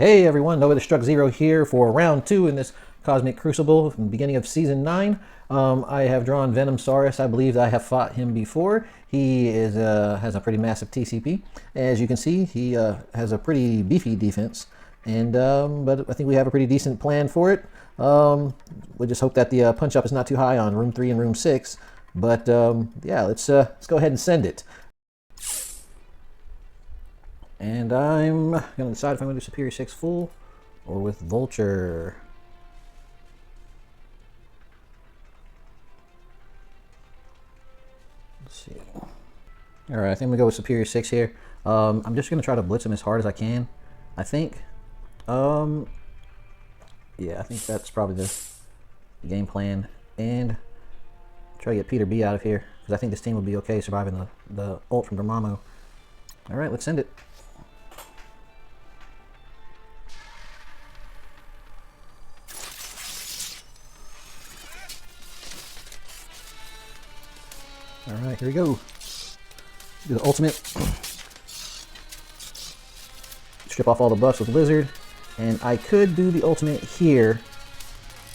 Hey everyone, Nova the Struck Zero here for round 2 in this Cosmic Crucible from the beginning of Season 9. I have drawn Venomsaurus. I believe I have fought him before. He has a pretty massive TCP. As you can see, he has a pretty beefy defense, and but I think we have a pretty decent plan for it. We just hope that the punch up is not too high on room 3 and room 6. But yeah, let's go ahead and send it. And I'm going to decide if I'm going to do Superior 6 full or with Vulture. Let's see. Alright, I think I'm going to go with Superior 6 here. I'm just going to try to blitz him as hard as I can, I think. Yeah, I think that's probably the game plan. And try to get Peter B out of here, because I think this team will be okay surviving the ult from Dormammu. Alright, let's send it. Alright, here we go. Do the ultimate. Strip off all the buffs with Lizard. And I could do the ultimate here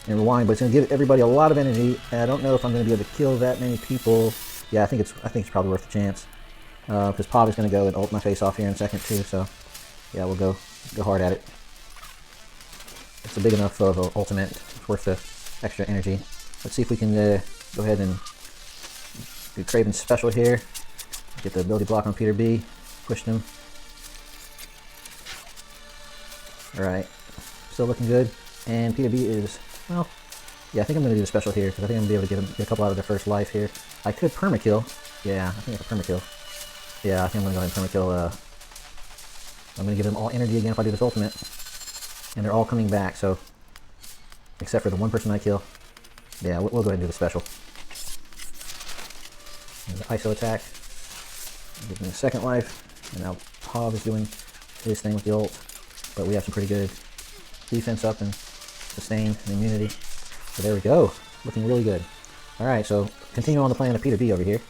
and rewind, but it's going to give everybody a lot of energy. And I don't know if I'm going to be able to kill that many people. Yeah, I think it's probably worth the chance. Because Pav is going to go and ult my face off here in a second too. So yeah, we'll go hard at it. It's a big enough of an ultimate. It's worth the extra energy. Let's see if we can go ahead and do Kraven's special here. Get the ability block on Peter B. Pushed him. Alright. Still looking good. And Peter B is, well, yeah, I think I'm going to do the special here, because I think I'm going to be able to get a couple out of their first life here. I could permakill. Yeah, I think I can permakill. Yeah, I think I'm going to go ahead and permakill. I'm going to give them all energy again if I do this ultimate. And they're all coming back, so, except for the one person I kill. Yeah, we'll go ahead and do the special. And the ISO attack. Give me a second life. And now Pav is doing his thing with the ult. But we have some pretty good defense up and sustain and immunity. So there we go. Looking really good. Alright, so continue on the plan of Peter B over here.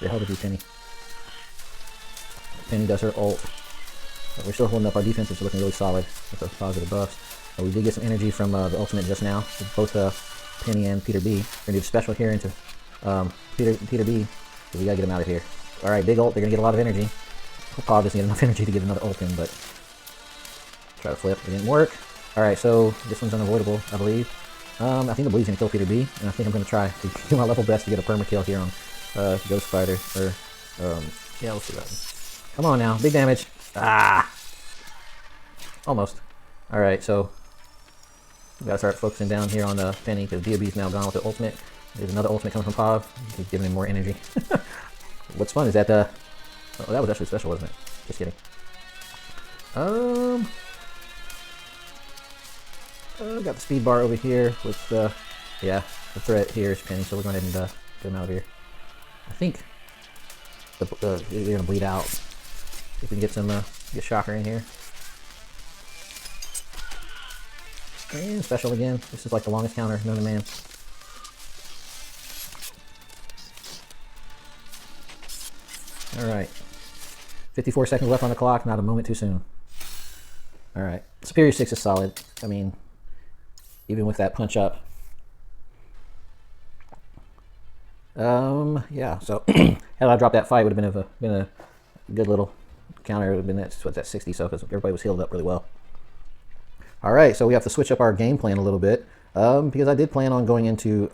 The hell did you, Penny? Penny does her ult. But we're still holding up our defense, which is looking really solid with those positive buffs. But we did get some energy from the ultimate just now with both Penny and Peter B. We're going to do the special here into Peter B. So we got to get him out of here. Alright, big ult. They're going to get a lot of energy. Pav doesn't get enough energy to get another ult in, but try to flip. It didn't work. Alright, so this one's unavoidable, I believe. I think the Bleed's going to kill Peter B, and I think I'm going to try to do my level best to get a permakill here on Ghost Fighter. Or, yeah, we'll see that one. Come on now, big damage. Ah! Almost. Alright, so we gotta start focusing down here on Penny, because DOB's now gone with the ultimate. There's another ultimate coming from Pav. He's giving him more energy. What's fun is that, oh, that was actually special, wasn't it? Just kidding. Got the speed bar over here with, yeah, the threat here is Penny, so we're going ahead and get him out of here. I think they're going to bleed out. See if we can get some, get Shocker in here. And special again. This is like the longest counter known to man. Alright. 54 seconds left on the clock, not a moment too soon. Alright. Superior 6 is solid. I mean, even with that punch up. Yeah, so had I dropped that fight, it would have been a good little counter. It would have been what's that, 60, so because everybody was healed up really well. Alright, so we have to switch up our game plan a little bit. Because I did plan on going into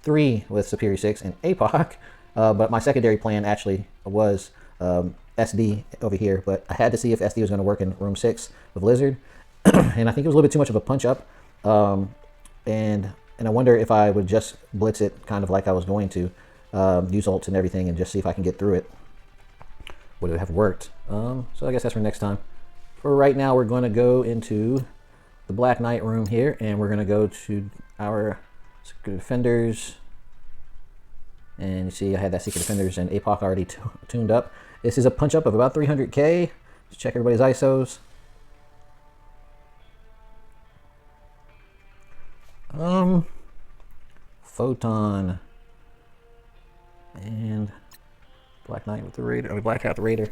3 with Superior 6 and APOC. But my secondary plan actually was SD over here, but I had to see if SD was going to work in room 6 with Lizard. And I think it was a little bit too much of a punch up. And I wonder if I would just blitz it kind of like I was going to, use ults and everything and just see if I can get through it. Would it have worked? So I guess that's for next time. For right now, we're going to go into the Black Knight room here, and we're going to go to our Secret Defenders. And you see I had that Secret Defenders and APOC already tuned up. This is a punch up of about 300k. Let's check everybody's ISOs. Photon. And Black Knight with the Raider. Or Black Hat the Raider.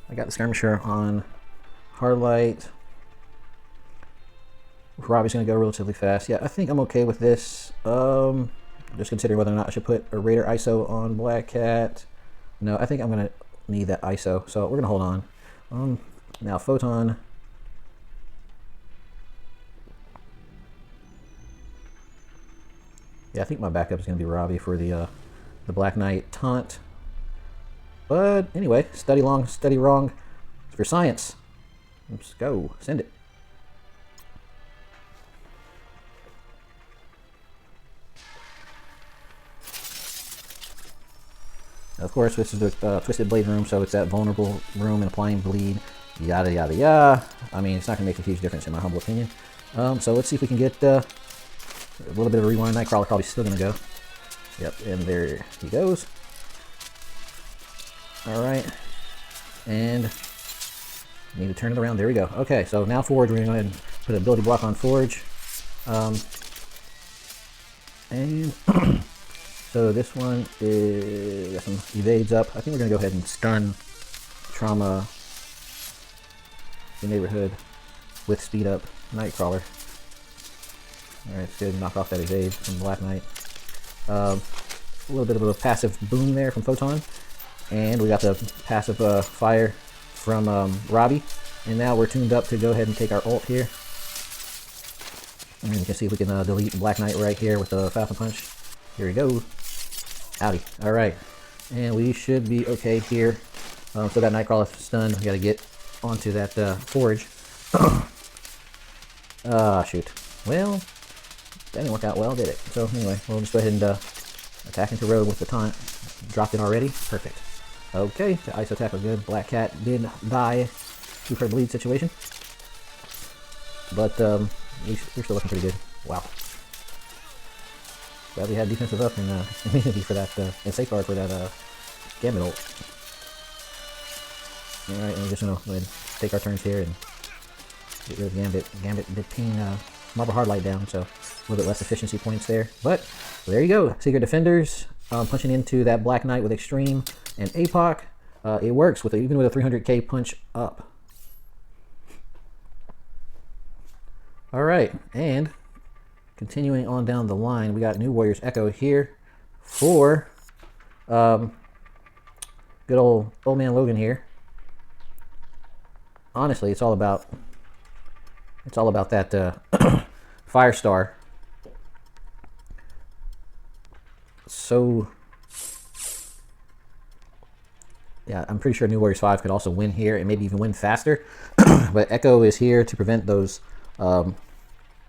I got the skirmisher on hard light. Robbie's gonna go relatively fast. Yeah, I think I'm okay with this. Just considering whether or not I should put a Raider ISO on Black Cat. No, I think I'm gonna need that ISO, so we're gonna hold on. Now Photon. Yeah, I think my backup is gonna be Robbie for the Black Knight taunt. But anyway, study long, study wrong. It's for science. Let's go. Send it. Of course, this is the Twisted Blade room, so it's that vulnerable room and applying bleed. Yada, yada, yada. I mean, it's not going to make a huge difference in my humble opinion. So let's see if we can get a little bit of a rewind. Nightcrawler probably still going to go. Yep, and there he goes. Alright. And need to turn it around. There we go. Okay, so now Forge. We're going to go ahead and put an ability block on Forge. And so this one is got some evades up. I think we're going to go ahead and stun Trauma the neighborhood with speed up Nightcrawler. Alright, it's good. Knock off that evade from Black Knight. A little bit of a passive boom there from Photon. And we got the passive fire from Robbie. And now we're tuned up to go ahead and take our ult here. And you can see if we can delete Black Knight right here with the Falcon Punch. Here we go. Howdy. Alright. And we should be okay here. So that Nightcrawler stunned. We got to get onto that Forge. Shoot. Well, that didn't work out well, did it? So anyway, we'll just go ahead and attack into road with the taunt. Dropped it already. Perfect. Okay, the ISO attack was good. Black Cat did die to her bleed situation. But we're still looking pretty good. Wow. Glad we had defensive up and immunity for that, and safeguard for that Gambit ult. Alright, and we're just gonna go ahead and take our turns here and get rid of Gambit. Gambit did ping Marble Hardlight down, so a little bit less efficiency points there. But there you go. Secret Defenders punching into that Black Knight with Extreme and APOC. It works with even with a 300k punch up. Alright, and continuing on down the line, we got New Warriors Echo here for good old man Logan here. Honestly, it's all about that Firestar. So yeah, I'm pretty sure New Warriors 5 could also win here and maybe even win faster. But Echo is here to prevent those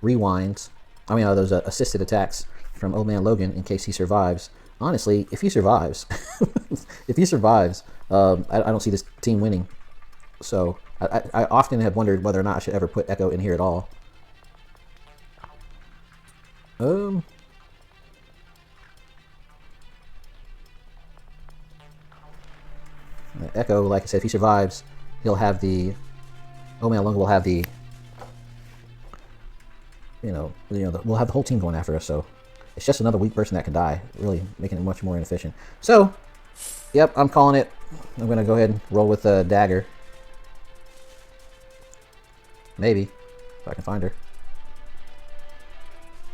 rewinds. I mean, those assisted attacks from Old Man Logan in case he survives. Honestly, if he survives, I don't see this team winning. So I often have wondered whether or not I should ever put Echo in here at all. Echo, like I said, if he survives, he'll have the Old Man Logan will have the we'll have the whole team going after us. So it's just another weak person that can die, really making it much more inefficient. So, yep, I'm calling it. I'm gonna go ahead and roll with a dagger. Maybe if I can find her.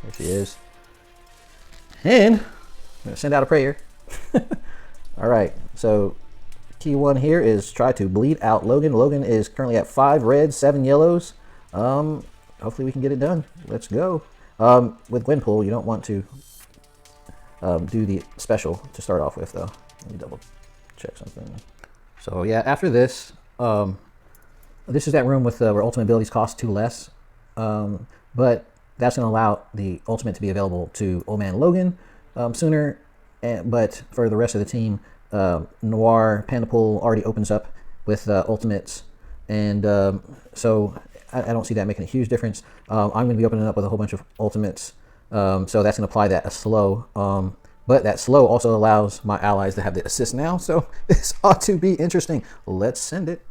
There she is. And I'm gonna send out a prayer. All right. So key one here is try to bleed out Logan. Logan is currently at 5 reds, 7 yellows. Hopefully we can get it done. Let's go. With Gwenpool, you don't want to do the special to start off with, though. Let me double check something. So yeah, after this, this is that room with where ultimate abilities cost 2 less. But that's going to allow the ultimate to be available to Old Man Logan sooner. But for the rest of the team, Noir Pandapool already opens up with ultimates. And so I don't see that making a huge difference. I'm going to be opening up with a whole bunch of ultimates. So that's going to apply that slow. But that slow also allows my allies to have the assist now. So this ought to be interesting. Let's send it.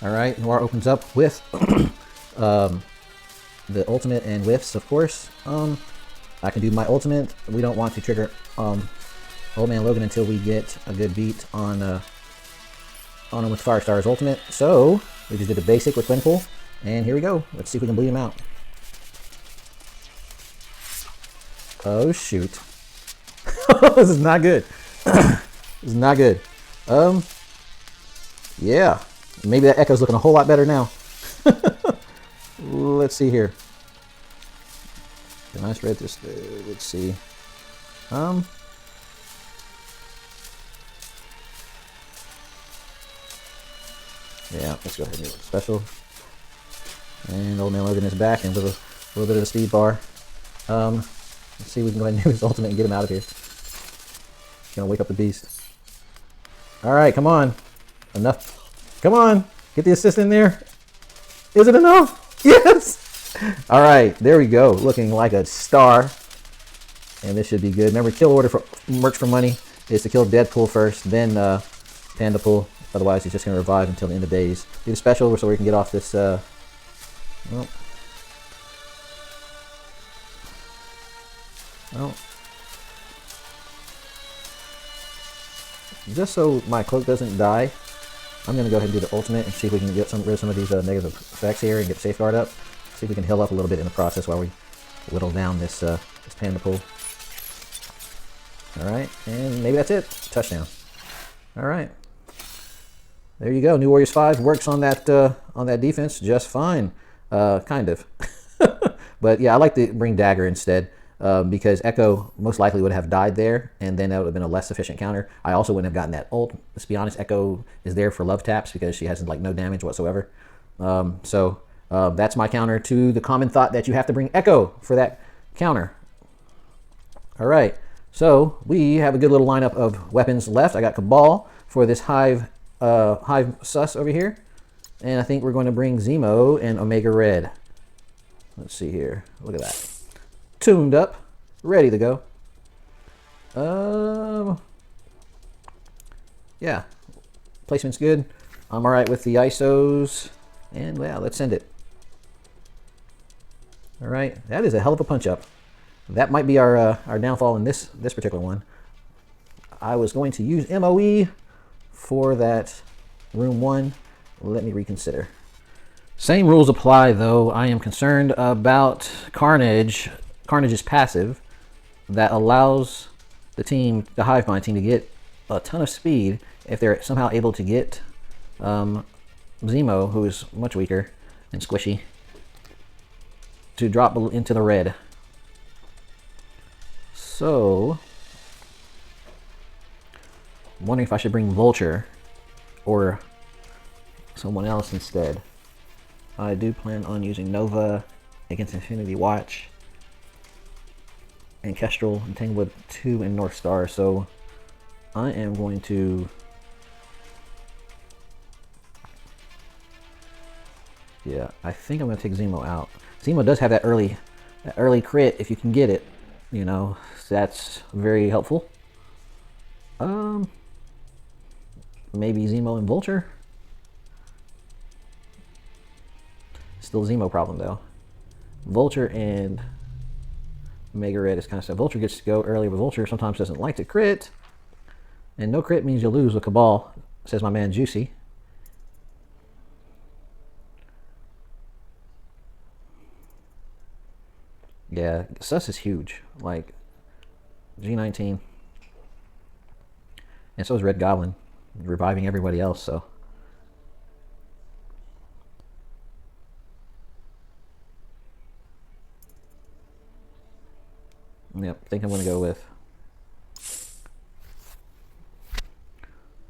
All right, Noir opens up with the ultimate and whiffs, of course. I can do my ultimate. We don't want to trigger Old Man Logan until we get a good beat on him with Firestar's ultimate. So we just did the basic with Twinpool, and here we go. Let's see if we can bleed him out. Oh shoot. This is not good. This is not good. Yeah. Maybe that Echo's looking a whole lot better now. Let's see here. Can I spread this? Let's see. Yeah, let's go ahead and do it. Special. And Old Man Logan is back, and with a little bit of a speed bar. Let's see if we can go ahead and do his ultimate and get him out of here. Gonna wake up the beast. Alright, come on. Enough. Come on. Get the assist in there. Is it enough? Yes! Alright, there we go. Looking like a star. And this should be good. Remember, kill order for merch for money is to kill Deadpool first, then Pandapool. Otherwise, he's just going to revive until the end of days. Do the special so we can get off this. Well, just so my cloak doesn't die, I'm going to go ahead and do the ultimate and see if we can get rid of some of these negative effects here and get safeguard up. See if we can heal up a little bit in the process while we whittle down this Pandapool. All right, and maybe that's it. Touchdown. All right. There you go. New Warriors 5 works on that defense just fine, kind of. But yeah, I like to bring Dagger instead because Echo most likely would have died there, and then that would have been a less efficient counter. I also wouldn't have gotten that ult. Let's be honest, Echo is there for love taps because she has like no damage whatsoever. So that's my counter to the common thought that you have to bring Echo for that counter. All right, so we have a good little lineup of weapons left. I got Cabal for this Hive sus over here, and I think we're going to bring Zemo and Omega Red. Let's see here. Look at that. Tuned up, ready to go. Yeah, placement's good. I'm all right with the ISOs, and yeah, let's send it. All right, that is a hell of a punch up. That might be our downfall in this particular one. I was going to use MOE for that room 1. Let me reconsider. Same rules apply, though. I am concerned about Carnage. Carnage's passive that allows the team, the Hive Mind team, to get a ton of speed if they're somehow able to get Zemo, who is much weaker and squishy, to drop into the red. So, I'm wondering if I should bring Vulture or someone else instead. I do plan on using Nova against Infinity Watch and Kestrel and Tanglewood 2 and North Star, so I am going to I think I'm going to take Zemo out. Zemo does have that early crit if you can get it, you know, so that's very helpful. Maybe Zemo and Vulture. Still Zemo problem though. Vulture and Mega Red is kind of stuff. Vulture gets to go early, but Vulture sometimes doesn't like to crit. And no crit means you lose with Cabal, says my man Juicy. Yeah, Sus is huge. Like G19. And so is Red Goblin, reviving everybody else, so. Yep, I think I'm going to go with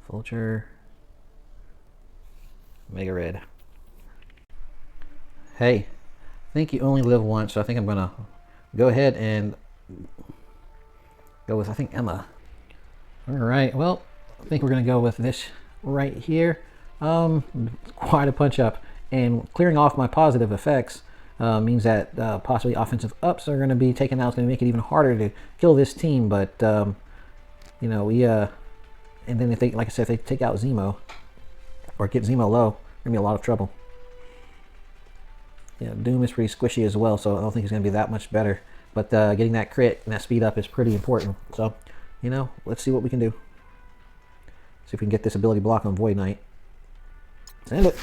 Vulture, Mega Red. Hey, I think you only live once, so I think I'm going to go ahead and go with, I think, Emma. All right, well, I think we're going to go with this right here. Quite a punch up, and clearing off my positive effects means that possibly offensive ups are going to be taken out. It's going to make it even harder to kill this team, but you know, we and then if they, like I said, if they take out Zemo or get Zemo low, we're going to be in a lot of trouble. Yeah, Doom is pretty squishy as well, so I don't think he's going to be that much better. But getting that crit and that speed up is pretty important. So, you know, let's see what we can do. See if we can get this ability block on Void Knight. Send it.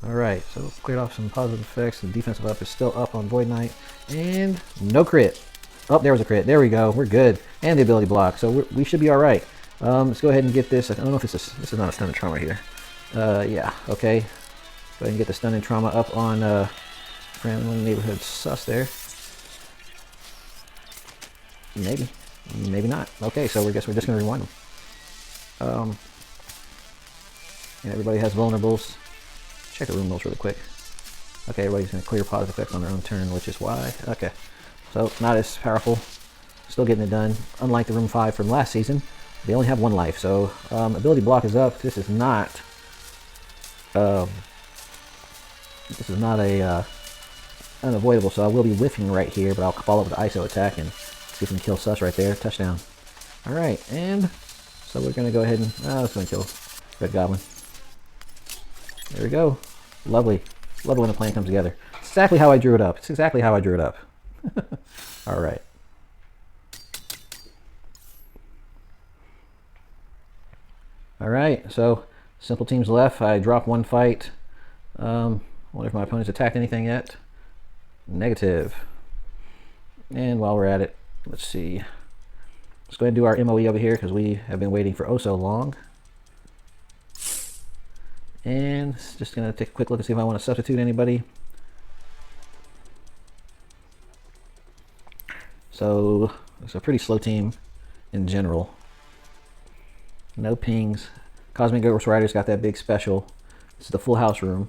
Alright, so cleared off some positive effects. The defensive up is still up on Void Knight. And no crit. Oh, there was a crit. There we go. We're good. And the ability block. So we should be alright. Let's go ahead and get this. I don't know if this is not a stun and trauma here. Yeah, okay. Go ahead and get the stun and trauma up on Friendly Neighborhood Sus there. Maybe. Maybe not. Okay, so I guess we're just going to rewind them. And everybody has vulnerables. Check the room rolls really quick. Okay, everybody's going to clear positive effects on their own turn, which is why. Okay, so not as powerful. Still getting it done. Unlike the room 5 from last season, they only have 1 life. So ability block is up. This is not a unavoidable. So I will be whiffing right here, but I'll follow up with the ISO attack and see if we can kill Sus right there. Touchdown. All right, and so we're going to go ahead and let's go and kill Red Goblin. There we go. Lovely. Lovely when the plan comes together. Exactly how I drew it up. It's exactly how I drew it up. All right. All right, so simple teams left. I dropped 1 fight. Wonder if my opponent's attacked anything yet. Negative. And while we're at it, let's see. Let's go ahead and do our MOE over here because we have been waiting for oh so long. And just going to take a quick look and see if I want to substitute anybody. So it's a pretty slow team in general. No pings. Cosmic Ghost Rider's got that big special. This is the full house room.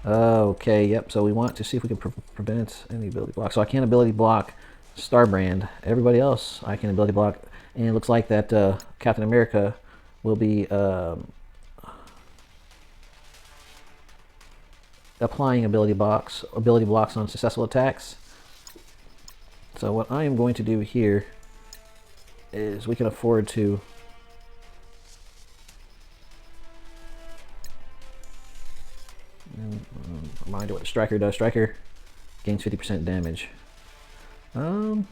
Okay, yep. So we want to see if we can prevent any ability block. So I can't ability block Starbrand. Everybody else I can ability block. And it looks like that Captain America will be applying ability blocks on successful attacks. So what I am going to do here is we can afford to remind what the Striker does. Striker gains 50% damage. I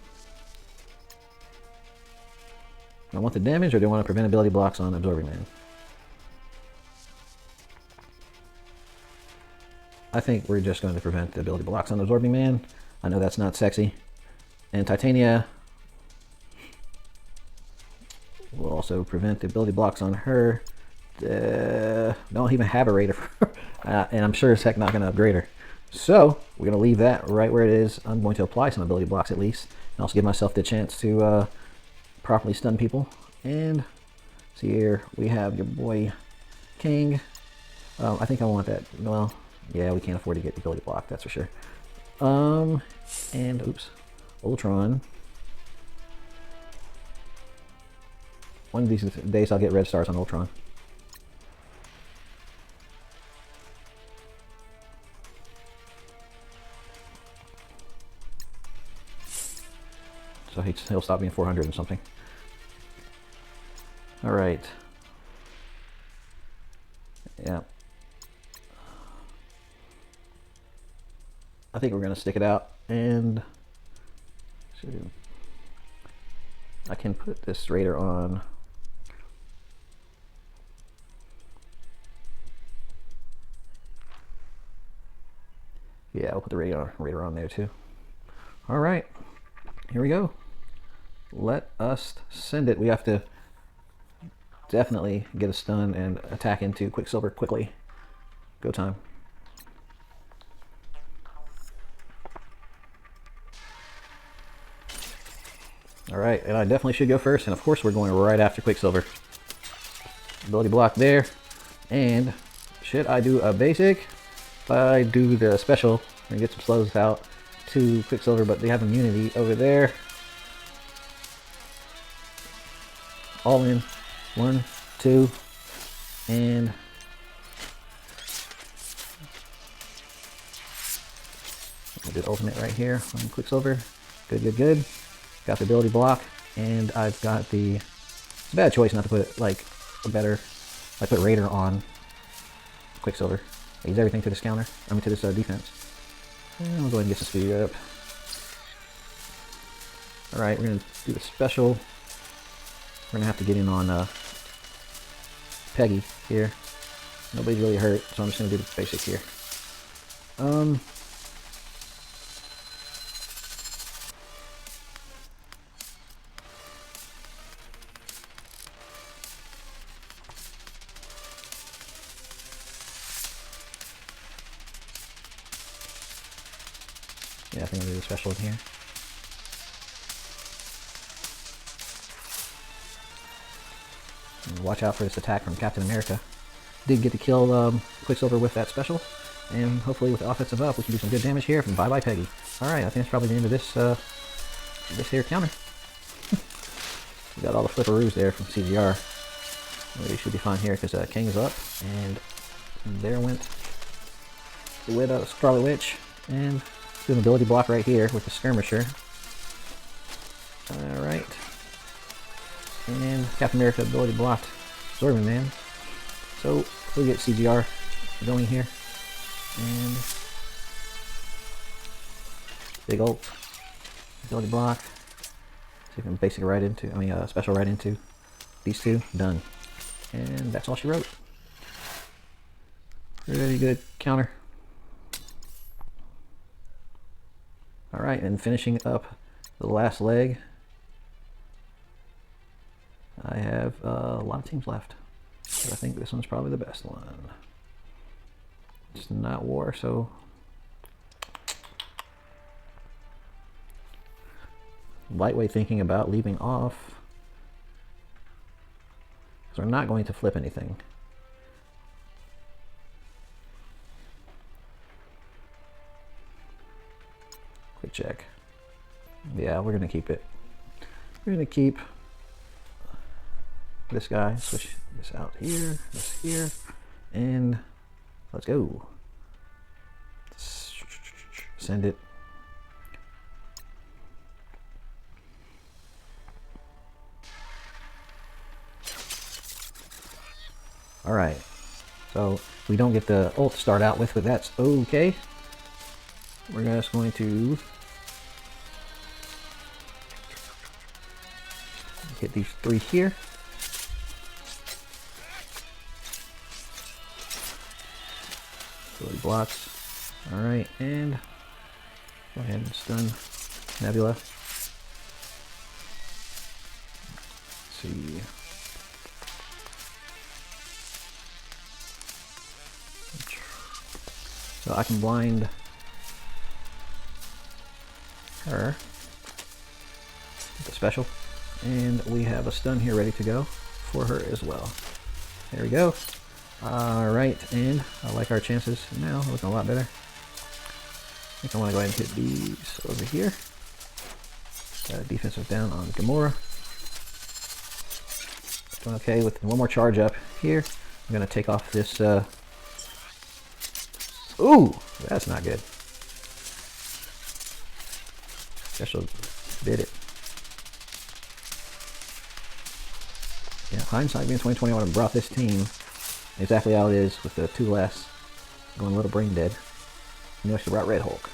want the damage, or do I want to prevent ability blocks on Absorbing Man? I think we're just going to prevent the ability blocks on Absorbing Man. I know that's not sexy. And Titania will also prevent the ability blocks on her. Don't even have a raider for her. And I'm sure as heck not going to upgrade her. So we're going to leave that right where it is. I'm going to apply some ability blocks at least. And also give myself the chance to properly stun people. And see here, we have your boy King. I think I want that. Well, yeah, we can't afford to get the ability block, that's for sure. And oops, Ultron. One of these days I'll get red stars on Ultron. So he'll stop being 400 and something. All right. Yeah. I think we're going to stick it out, and I can put this Raider on. Yeah, I'll put the Raider on there too. All right, here we go. Let us send it. We have to definitely get a stun and attack into Quiksilver quickly. Go time. All right, and I definitely should go first, and of course we're going right after Quiksilver. Ability block there, and should I do a basic? If I do the special and get some slows out to Quiksilver, but they have immunity over there. All in, 1, 2, and I did ultimate right here on Quiksilver. Good, good, good. Got the ability block, and I've got the... It's a bad choice not to put like better if I put Raider on Quicksilver. I use everything to this counter. I mean to this defense. And we'll go ahead and get some speed up. Alright, we're going to do the special. We're going to have to get in on Peggy here. Nobody's really hurt, so I'm just going to do the basic here. Yeah, I think I'll do the special in here. And watch out for this attack from Captain America. Did get to kill Quicksilver with that special, and hopefully with the offensive up we can do some good damage here from Bye Bye Peggy. Alright, I think that's probably the end of this this here counter. We got all the flipperoos there from CGR. We should be fine here because King is up, and there went the Scarlet Witch, and do an ability block right here with the Skirmisher. Alright. And Captain America ability blocked Absorbing Man. So we'll get CGR going here. And big ult. Ability block. See if we can basic right into, special right into these two. Done. And that's all she wrote. Really good counter. Alright, and finishing up the last leg, I have a lot of teams left, but I think this one's probably the best one. It's not war, so lightweight thinking about leaving off, because we're not going to flip anything. Quick check. Yeah, we're gonna keep it. We're gonna keep this guy, switch this out here, this here, and let's go. Send it. All right, so we don't get the ult to start out with, but that's okay. We're just going to hit these three here. Ability blocks. Alright, and go ahead and stun Nebula. Let's see. So I can blind her with the special, and we have a stun here ready to go for her as well. There we go. Alright, and I like our chances now, looking a lot better. I think I want to go ahead and hit these over here. Defensive down on Gamora. Okay, with one more charge up here, I'm going to take off this ooh, that's not good. Special did it. Yeah, hindsight being 2020, I would have brought this team exactly how it is with the two less going a little brain dead. You actually brought Red Hulk.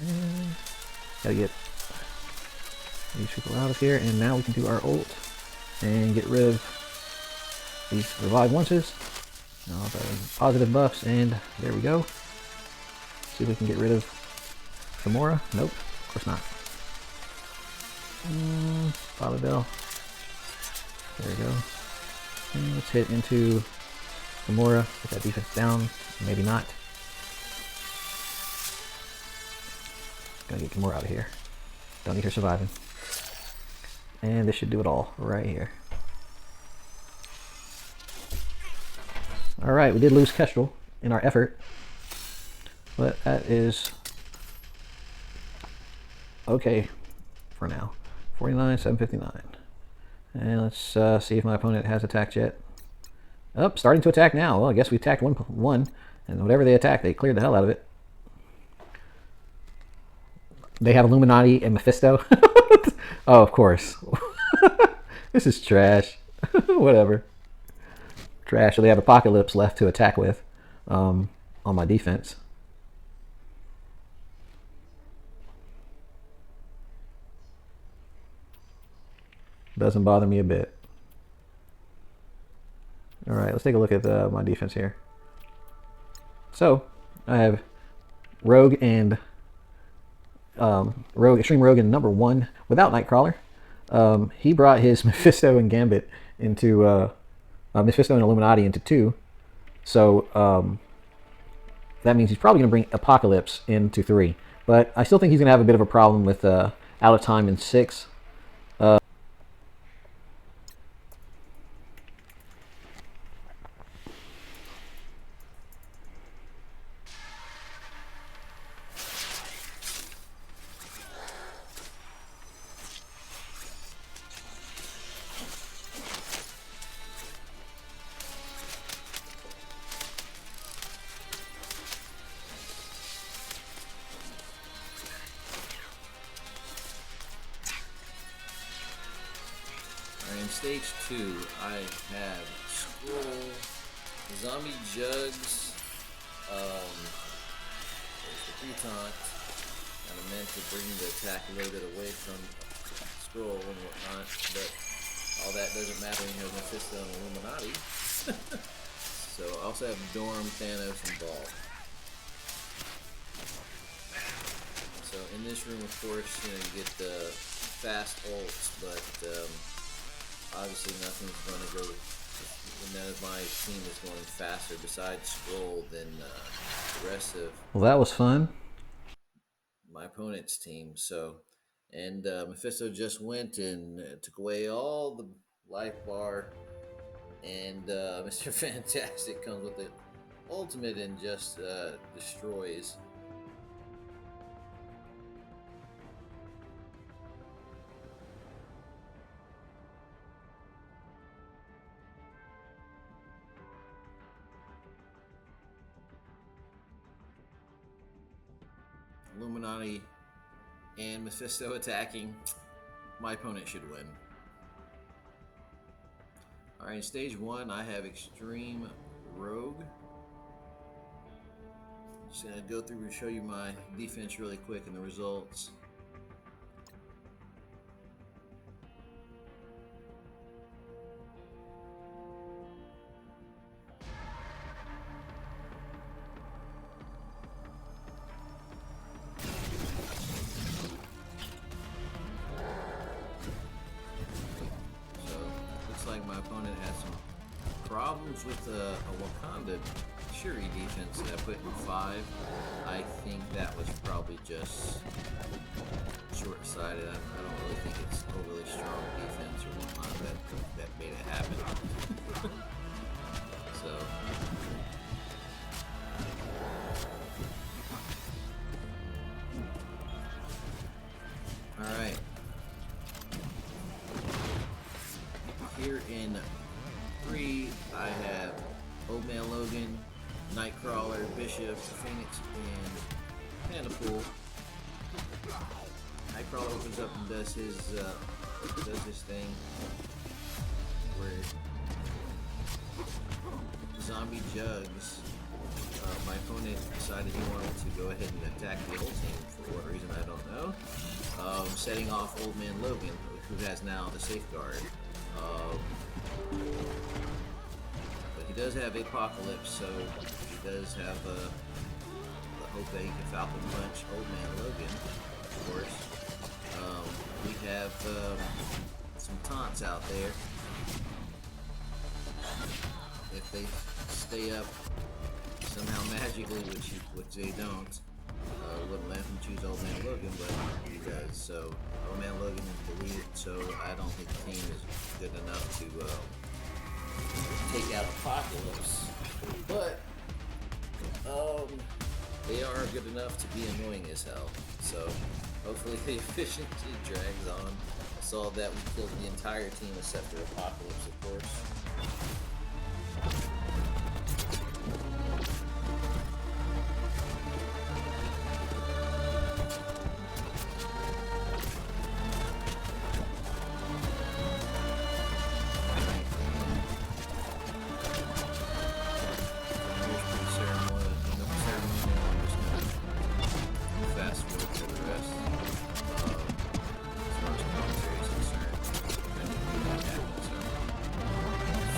And gotta get these people out of here, and now we can do our ult and get rid of these revive onces. All the positive buffs, and there we go. See if we can get rid of Gamora. Nope, of course not. Father Bell. There we go. And let's hit into Gamora. Get that defense down. Maybe not. Gotta get Gamora out of here. Don't need her surviving. And this should do it all right here. Alright, we did lose Kestrel in our effort, but that is okay for now. 49, 759. And let's see if my opponent has attacked yet. Oh, starting to attack now. Well, I guess we attacked one, and whatever they attacked, they cleared the hell out of it. They have Illuminati and Mephisto. Oh, of course. This is trash. Whatever. Trash. So they have Apocalypse left to attack with on my defense. Doesn't bother me a bit. All right, let's take a look at my defense here. So I have Rogue and Extreme Rogue in number 1 without Nightcrawler. He brought his Mephisto and Gambit into Mephisto and Illuminati into 2. So that means he's probably going to bring Apocalypse into 3. But I still think he's going to have a bit of a problem with Out of Time in 6. In stage 2, I have Scroll, Zombie Jugs, there's the 3 taunt, kind of meant to bring the attack a little bit away from Scroll and whatnot, but all that doesn't matter when you have Mephisto and Illuminati. So I also have Dorm, Thanos, and Ball. So in this room, of course, you get the fast ults, but obviously nothing's going to go, none of my team is going faster besides Scroll than the rest of Well, that was fun. my opponent's team. So, and Mephisto just went and took away all the life bar, and Mr. Fantastic comes with the ultimate and just destroys. Illuminati and Mephisto attacking. My opponent should win. Alright, in stage 1, I have Extreme Rogue. Just gonna go through and show you my defense really quick and the results. Like my opponent had some problems with a Wakanda Shuri defense that I put in 5. I think that was probably just short-sighted. I don't really think it's overly strong defense or whatnot that made it happen. So all right. Here in 3, I have Old Man Logan, Nightcrawler, Bishop, Phoenix, and Pandapool. Nightcrawler opens up and does his thing where Zombie Jugs. My opponent decided he wanted to go ahead and attack the old team for what reason I don't know. Setting off Old Man Logan, who has now the safeguard. But he does have Apocalypse, so he does have the hope that he can Falcon Punch Old Man Logan, of course. We have some taunts out there. If they stay up somehow magically, which they don't, wouldn't let him choose Old Man Logan, but he does. So Old Man Logan is deleted, so I don't think the team is good enough to take out Apocalypse. But they are good enough to be annoying as hell. So hopefully the efficiency drags on. I saw that we killed the entire team except for Apocalypse, of course.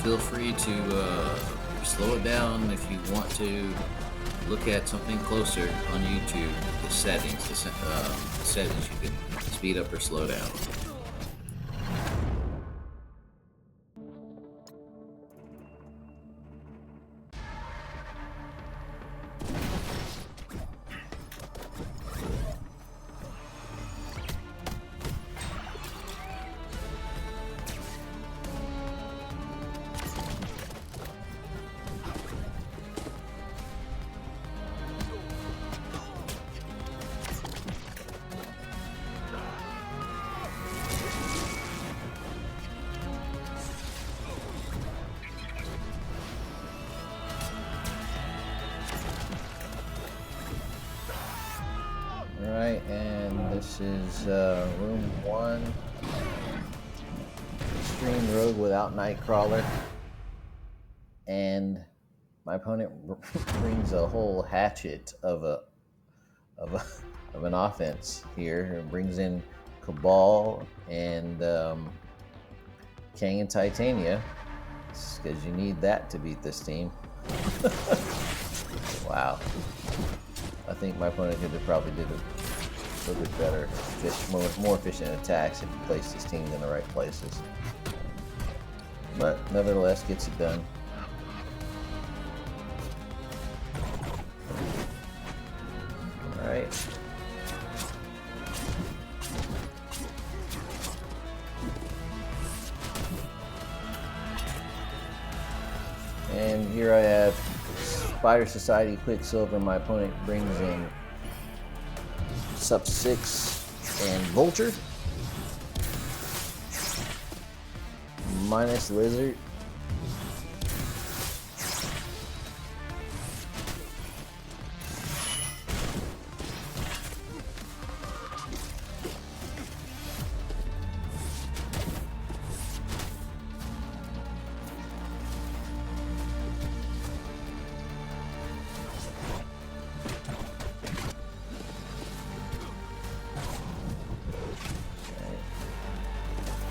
feel free to slow it down if you want to look at something closer on YouTube. The settings, the settings you can speed up or slow down. Alright, and this is room 1. Extreme Rogue without Nightcrawler. And my opponent brings a whole hatchet of an offense here. It brings in Cabal and Kang and Titania, because you need that to beat this team. Wow. I think my opponent could have probably did a little bit better, more efficient attacks if he placed his teams in the right places. But nevertheless, gets it done. All right. And here I have Spider Society Quiksilver. My opponent brings in Sup 6 and Vulture. Minus Lizard.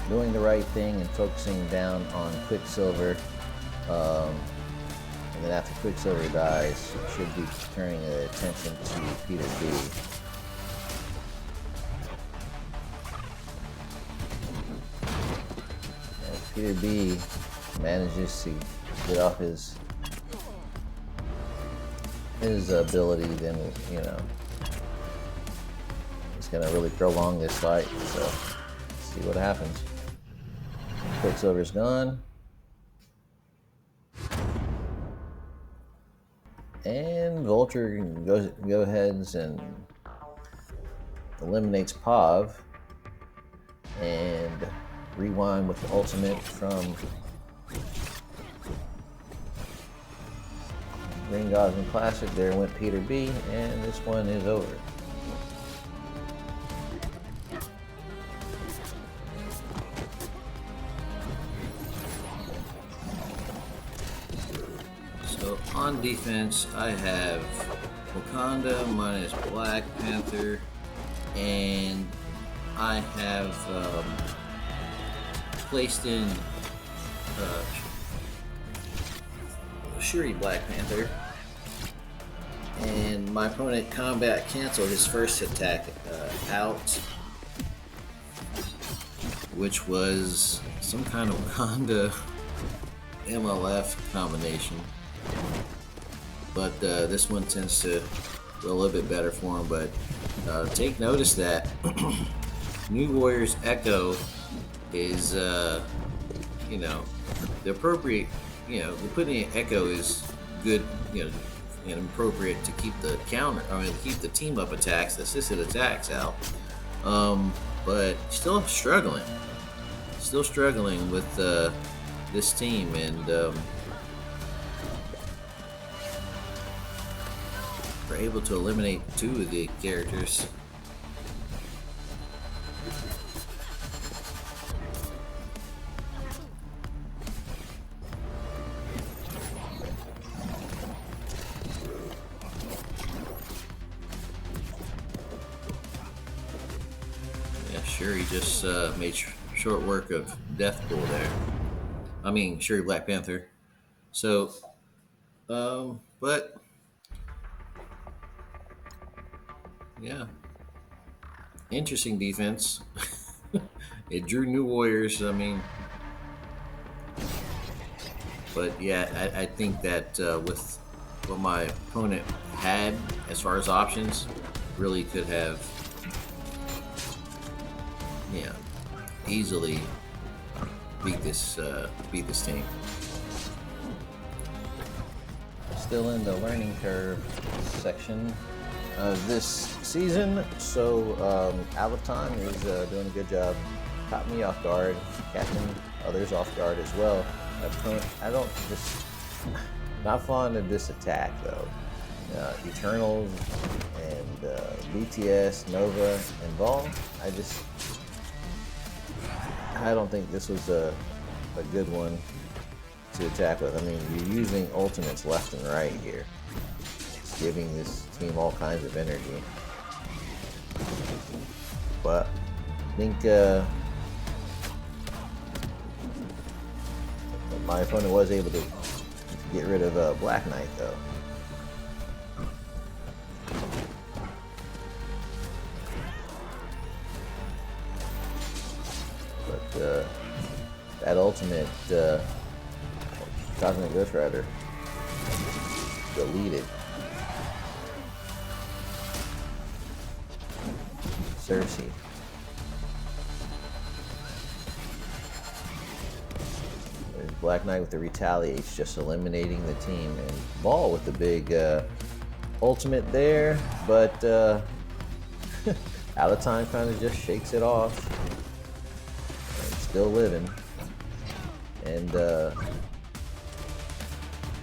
Doing the right thing and focusing down on Quiksilver. And then after Quiksilver dies, you should be turning attention to Peter B. And Peter B manages to get off his ability, then, you know, it's going to really prolong this fight. So, let's see what happens. Quicksilver's gone. And Vulture go ahead and eliminates Pav. And rewind with the ultimate from Ring Gods Classic. There went Peter B, and this one is over. On defense, I have Wakanda minus Black Panther, and I have placed in Shuri Black Panther, and my opponent combat canceled his first attack out, which was some kind of Wakanda MLF combination. But this one tends to go a little bit better for him. But take notice that New Warrior's Echo is, you know, the appropriate, you know, putting an Echo is good, you know, and appropriate to keep the keep the team up attacks, the assisted attacks out. But still struggling with this team, and we're able to eliminate 2 of the characters. Yeah, sure, he just made short work of Deathpool there. I mean, Shuri Black Panther. So, but yeah, interesting defense. It drew new warriors. I mean, but yeah, I think that with what my opponent had as far as options, really could have, yeah, easily beat this team. Still in the learning curve section of this season, so Out of Time is doing a good job. Caught me off guard, catching others off guard as well. I don't just not fond of this attack though. Eternals and BTS, Nova, and Vol. I don't think this was a good one to attack with. I mean, you're using ultimates left and right here. It's giving this team all kinds of energy. But I think my opponent was able to get rid of Black Knight though. But that ultimate Cosmic Ghost Rider deleted. Cersei. There's Black Knight with the retaliates, just eliminating the team, and Ball with the big ultimate there, but Out of Time kind of just shakes it off. And still living, and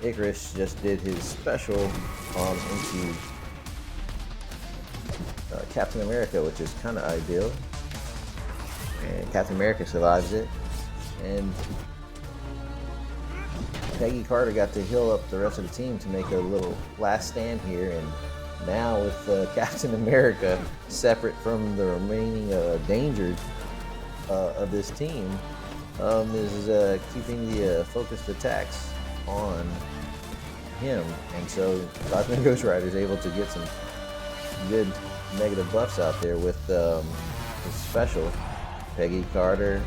Icarus just did his special into Captain America, which is kind of ideal. And Captain America survives it. And Peggy Carter got to heal up the rest of the team to make a little last stand here. And now with Captain America separate from the remaining danger of this team, is keeping the focused attacks on him, and so Cosmic Ghost Rider is able to get some good negative buffs out there with his special. Peggy Carter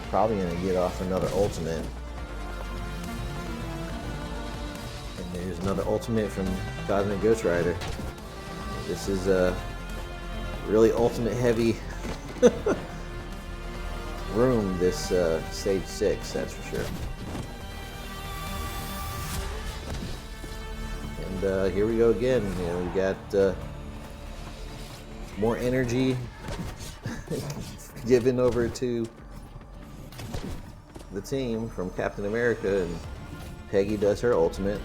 probably going to get off another ultimate, and there's another ultimate from Cosmic Ghost Rider. This is a really ultimate heavy room, this stage 6, that's for sure. And here we go again. You know, we got more energy given over to the team from Captain America, and Peggy does her ultimate.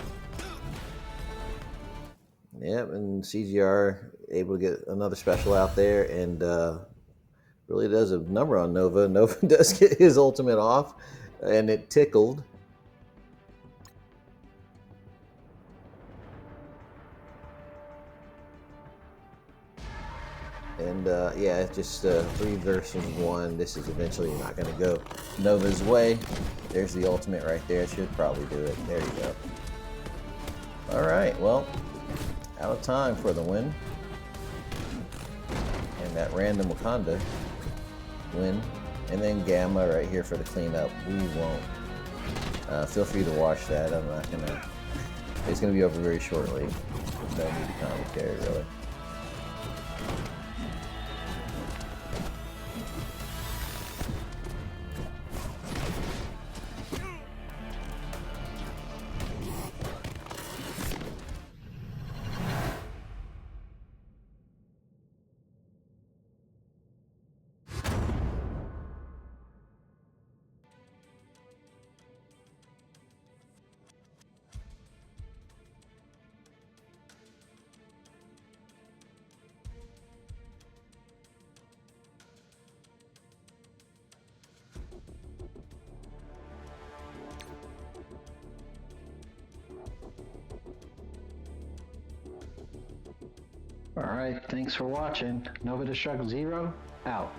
Yep, and CGR able to get another special out there, and really does a number on Nova. Nova does get his ultimate off, and it tickled. And yeah, it's just 3 versus 1. This is eventually not going to go Nova's way. There's the ultimate right there. It should probably do it. There you go. All right, well, Out of Time for the win. And that random Wakanda win, and then Gamma right here for the cleanup. We won't. Feel free to watch that. I'm not gonna. It's gonna be over very shortly. There's no need to commentary really. Alright, thanks for watching. Nova Destruct Zero, out.